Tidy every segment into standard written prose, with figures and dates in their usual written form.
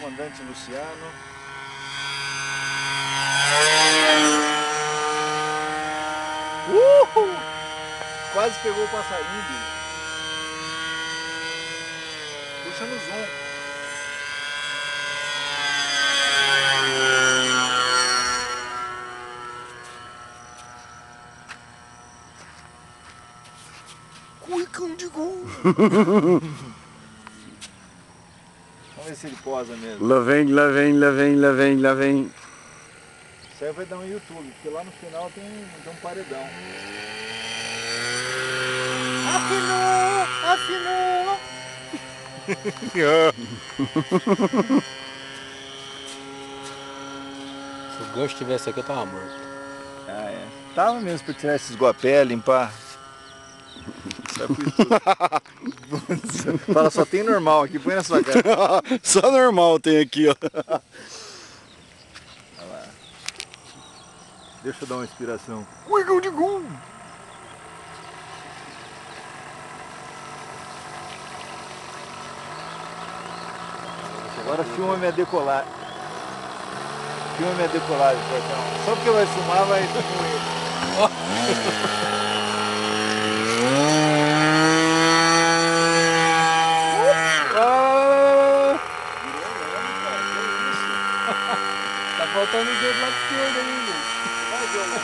comandante Luciano. Quase pegou o passarinho, bicho. Puxa no zoom. Cuicão de gol. Vamos ver se ele posa mesmo. Lá vem, lá vem, lá vem, lá vem, lá vem. Isso aí vai dar um YouTube, porque lá no final tem um paredão. Afinou! Se o gancho tivesse aqui, eu tava morto. Ah, é. Tava mesmo pra tirar esses guapé, limpar. Fala, só tem normal aqui, põe na sua cara. Só normal tem aqui, ó. Olha lá. Deixa eu dar uma inspiração. Cuicão de gol! Agora filma minha decolagem. Filma minha decolagem, Portão. Só porque vai filmar, vai diminuir. Tá faltando o dedo do lado esquerdo ainda. Vai, Diogo.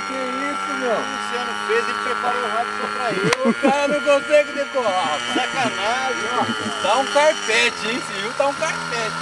Que é isso, meu? O Luciano fez e preparou rápido só pra ele. O cara não consegue decolar, rapaz. Sacanagem, ó. Tá um carpete, hein? Esse rio tá um carpete.